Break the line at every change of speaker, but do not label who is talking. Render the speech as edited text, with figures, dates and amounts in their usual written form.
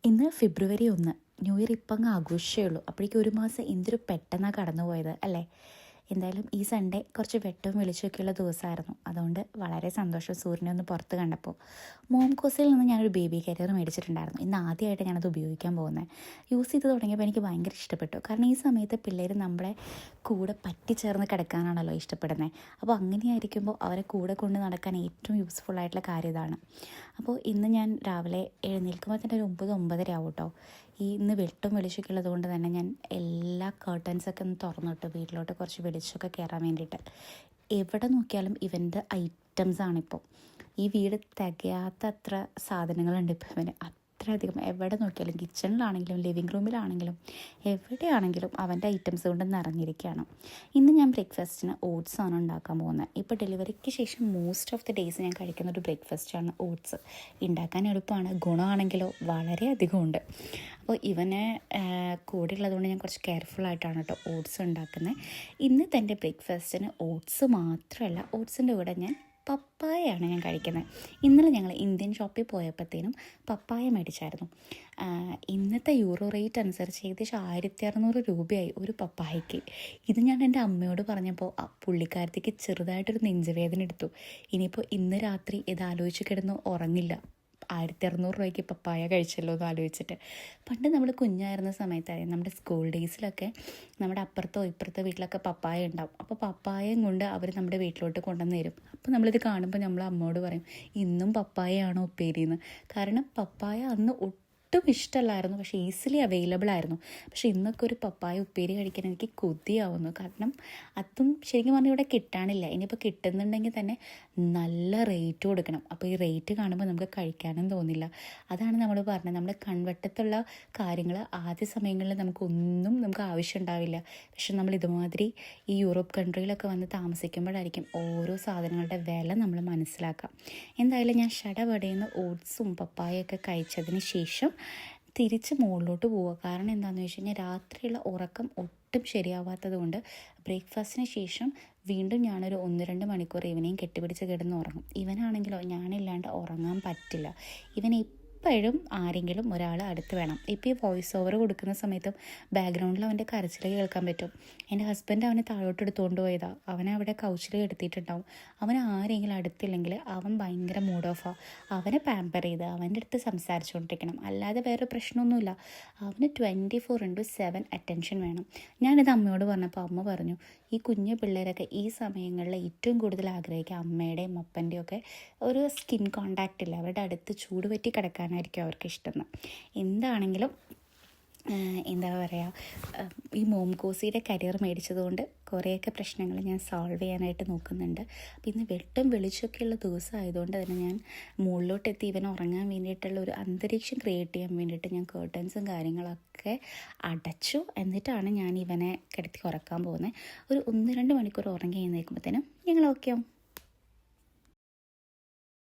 ഇന്ന് ഫെബ്രുവരി 1. New year ഇപ്പം അങ്ങ് ആഘോഷിച്ചേ ഉള്ളൂ. അപ്പോഴേക്കും ഒരു മാസം എന്തൊരു പെട്ടെന്നാണ് കടന്നു പോയത് അല്ലേ? എന്തായാലും ഈ സൺഡേ കുറച്ച് വെട്ടവും വെളിച്ചമൊക്കെയുള്ള ദിവസമായിരുന്നു. അതുകൊണ്ട് വളരെ സന്തോഷം സൂര്യനെ ഒന്ന് പുറത്ത് കണ്ടപ്പോൾ. മോംകോസിൽ നിന്ന് ഞാനൊരു ബേബി കാരിയർ മേടിച്ചിട്ടുണ്ടായിരുന്നു. ഇന്ന് ആദ്യമായിട്ട് ഞാനത് ഉപയോഗിക്കാൻ പോകുന്നത്. യൂസ് ചെയ്ത് തുടങ്ങിയപ്പോൾ എനിക്ക് ഭയങ്കര ഇഷ്ടപ്പെട്ടു. കാരണം ഈ സമയത്ത് പിള്ളേർ നമ്മളെ കൂടെ പറ്റിച്ചേർന്ന് കിടക്കാനാണല്ലോ ഇഷ്ടപ്പെടുന്നത്. അപ്പോൾ അങ്ങനെയായിരിക്കുമ്പോൾ അവരെ കൂടെ കൊണ്ട് നടക്കാൻ ഏറ്റവും യൂസ്ഫുള്ളായിട്ടുള്ള കാര്യം ഇതാണ്. അപ്പോൾ ഇന്ന് ഞാൻ രാവിലെ എഴുന്നേൽക്കുമ്പോൾ തന്നെ ഒരു 9-9:30 ആവും കേട്ടോ. ഇന്ന് വെട്ടം വെളിച്ചമൊക്കെ ഉള്ളത് കൊണ്ട് തന്നെ ഞാൻ എല്ലാ കർട്ടൻസൊക്കെ ഒന്ന് തുറന്നിട്ടു, വീട്ടിലോട്ട് കുറച്ച് വെളിച്ചമൊക്കെ കയറാൻ വേണ്ടിയിട്ട്. എവിടെ നോക്കിയാലും ഇവൻ്റെ ഐറ്റംസാണിപ്പോൾ. ഈ വീട് തികയാത്തത്ര സാധനങ്ങളുണ്ട് ഇപ്പോൾ ഇവന്. അത്രയധികം എവിടെ നോക്കിയാലും, കിച്ചണിലാണെങ്കിലും ലിവിങ് റൂമിലാണെങ്കിലും എവിടെയാണെങ്കിലും അവൻ്റെ ഐറ്റംസ് കൊണ്ട് നിറഞ്ഞിരിക്കുകയാണ്. ഇന്ന് ഞാൻ ബ്രേക്ക്ഫാസ്റ്റിന് ഓട്സാണ് ഉണ്ടാക്കാൻ പോകുന്നത്. ഇപ്പോൾ ഡെലിവറിക്ക് ശേഷം മോസ്റ്റ് ഓഫ് ദി ഡേയ്സ് ഞാൻ കഴിക്കുന്ന ഒരു ബ്രേക്ക്ഫാസ്റ്റാണ് ഓട്സ്. ഉണ്ടാക്കാൻ എളുപ്പമാണ്, ഗുണമാണെങ്കിലോ വളരെയധികം ഉണ്ട്. അപ്പോൾ ഇവനെ കൂടെ ഉള്ളതുകൊണ്ട് ഞാൻ കുറച്ച് കെയർഫുള്ളായിട്ടാണ് കേട്ടോ ഓട്സ് ഉണ്ടാക്കുന്നത്. ഇന്നത്തെ എൻ്റെ ബ്രേക്ക്ഫാസ്റ്റിന് ഓട്സ് മാത്രമല്ല, ഓട്സിൻ്റെ കൂടെ ഞാൻ പപ്പായയാണ് ഞാൻ കഴിക്കുന്നത്. ഇന്നലെ ഞങ്ങൾ ഇന്ത്യൻ ഷോപ്പിൽ പോയപ്പോഴത്തേനും പപ്പായ മേടിച്ചായിരുന്നു. ഇന്നത്തെ യൂറോ റേറ്റ് അനുസരിച്ച് ഏകദേശം 1600 രൂപയായി ഒരു പപ്പായയ്ക്ക്. ഇത് ഞാൻ എൻ്റെ അമ്മയോട് പറഞ്ഞപ്പോൾ പുള്ളിക്കാരത്തേക്ക് ചെറുതായിട്ടൊരു നെഞ്ചുവേദന എടുത്തു. ഇനിയിപ്പോൾ ഇന്ന് രാത്രി ഇത് ആലോചിച്ച് കിടന്ന് ഉറങ്ങില്ല. 1600 രൂപയ്ക്ക് പപ്പായ കഴിച്ചല്ലോ എന്ന് ആലോചിച്ചിട്ട്. പണ്ട് നമ്മൾ കുഞ്ഞായിരുന്ന സമയത്തായിരുന്നു, നമ്മുടെ സ്കൂൾ ഡേയ്സിലൊക്കെ നമ്മുടെ അപ്പുറത്തോ ഇപ്പുറത്തോ വീട്ടിലൊക്കെ പപ്പായ ഉണ്ടാവും. അപ്പോൾ പപ്പായയും കൊണ്ട് അവർ നമ്മുടെ വീട്ടിലോട്ട് കൊണ്ടുവന്ന് തരും. അപ്പോൾ നമ്മളിത് കാണുമ്പോൾ നമ്മൾ അമ്മയോട് പറയും, ഇന്നും പപ്പായയാണോ ഉപ്പേരിയെന്ന്. കാരണം പപ്പായ അന്ന് ഒട്ടും ഇഷ്ടമല്ലായിരുന്നു, പക്ഷേ ഈസിലി അവൈലബിൾ ആയിരുന്നു. പക്ഷേ ഇന്നൊക്കെ ഒരു പപ്പായ ഉപ്പേരി കഴിക്കാൻ എനിക്ക് കൊതിയാവുന്നു. കാരണം അതും ശരിക്കും പറഞ്ഞാൽ ഇവിടെ കിട്ടാനില്ല. ഇനിയിപ്പോൾ കിട്ടുന്നുണ്ടെങ്കിൽ തന്നെ നല്ല റേറ്റ് കൊടുക്കണം. അപ്പോൾ ഈ റേറ്റ് കാണുമ്പോൾ നമുക്ക് കഴിക്കാനും തോന്നില്ല. അതാണ് നമ്മൾ പറഞ്ഞത്, നമ്മൾ കൺവട്ടത്തുള്ള കാര്യങ്ങൾ ആദ്യ സമയങ്ങളിൽ നമുക്ക് ആവശ്യം ഉണ്ടാവില്ല. പക്ഷെ നമ്മൾ ഇതുമാതിരി ഈ യൂറോപ്പ് കൺട്രിയിലൊക്കെ വന്ന് താമസിക്കുമ്പോഴായിരിക്കും ഓരോ സാധനങ്ങളുടെ വില നമ്മൾ മനസ്സിലാക്കാം. എന്തായാലും ഞാൻ ഷടപടയുന്ന ഓട്സും പപ്പായൊക്കെ കഴിച്ചതിന് ശേഷം തിരിച്ച് മുകളിലോട്ട് പോവുക. കാരണം എന്താണെന്ന് വെച്ച് കഴിഞ്ഞാൽ രാത്രിയുള്ള ഉറക്കം ഒട്ടും ശരിയാവാത്തത് കൊണ്ട് ബ്രേക്ക്ഫാസ്റ്റിന് ശേഷം വീണ്ടും ഞാനൊരു 1-2 മണിക്കൂർ ഇവനെയും കെട്ടിപ്പിടിച്ച് കിടന്ന് ഉറങ്ങും. ഇവനാണെങ്കിലോ ഞാനില്ലാണ്ട് ഉറങ്ങാൻ പറ്റില്ല. ഇവൻ എപ്പോഴും ആരെങ്കിലും ഒരാൾ അടുത്ത് വേണം. ഇപ്പോൾ ഈ വോയിസ് ഓവർ കൊടുക്കുന്ന സമയത്തും ബാക്ക്ഗ്രൗണ്ടിൽ അവൻ്റെ കരച്ചിൽ കേൾക്കാൻ പറ്റും. എൻ്റെ ഹസ്ബൻഡ് അവനെ താഴോട്ട് എടുത്തുകൊണ്ട് പോയതാണ്. അവനെ അവിടെ കൗച്ചിൽ എടുത്തിട്ടുണ്ടാവും. അവന് ആരെങ്കിലും അടുത്തില്ലെങ്കിൽ അവൻ ഭയങ്കര മൂഡ് ഓഫാണ്. അവനെ പാമ്പർ ചെയ്ത് അവൻ്റെ അടുത്ത് സംസാരിച്ചുകൊണ്ടിരിക്കണം, അല്ലാതെ വേറെ പ്രശ്നമൊന്നുമില്ല. അവന് 24/7 അറ്റൻഷൻ വേണം. ഞാനിത് അമ്മയോട് പറഞ്ഞപ്പോൾ അമ്മ പറഞ്ഞു, ഈ കുഞ്ഞു പിള്ളേരൊക്കെ ഈ സമയങ്ങളിൽ ഏറ്റവും കൂടുതൽ ആഗ്രഹിക്കുക അമ്മയുടെയും അപ്പൻ്റെയും ഒക്കെ ഒരു സ്കിൻ കോണ്ടാക്റ്റ് ഇല്ല. അവരുടെ അടുത്ത് ചൂട് പറ്റി കിടക്കാനായിരിക്കും അവർക്ക് ഇഷ്ടം. എന്താണെങ്കിലും എന്താ പറയുക, ഈ മോംകോസിയുടെ കരിയർ മേടിച്ചതുകൊണ്ട് കുറേയൊക്കെ പ്രശ്നങ്ങൾ ഞാൻ സോൾവ് ചെയ്യാനായിട്ട് നോക്കുന്നുണ്ട്. അപ്പോൾ ഇന്ന് വെട്ടം വെളിച്ചമൊക്കെയുള്ള ദിവസമായതുകൊണ്ട് തന്നെ ഞാൻ മുകളിലോട്ടെത്തി ഇവൻ ഉറങ്ങാൻ വേണ്ടിയിട്ടുള്ള ഒരു അന്തരീക്ഷം ക്രിയേറ്റ് ചെയ്യാൻ വേണ്ടിയിട്ട് ഞാൻ കേർട്ടൻസും കാര്യങ്ങളൊക്കെ അടച്ചു. എന്നിട്ടാണ് ഞാൻ ഇവനെ കിടത്തി ഉറക്കാൻ പോകുന്നത്. ഒരു 1-2 മണിക്കൂർ ഉറങ്ങി എഴുന്നേൽക്കുമ്പോഴത്തേനും ഞങ്ങൾ ഓക്കെ ആവും.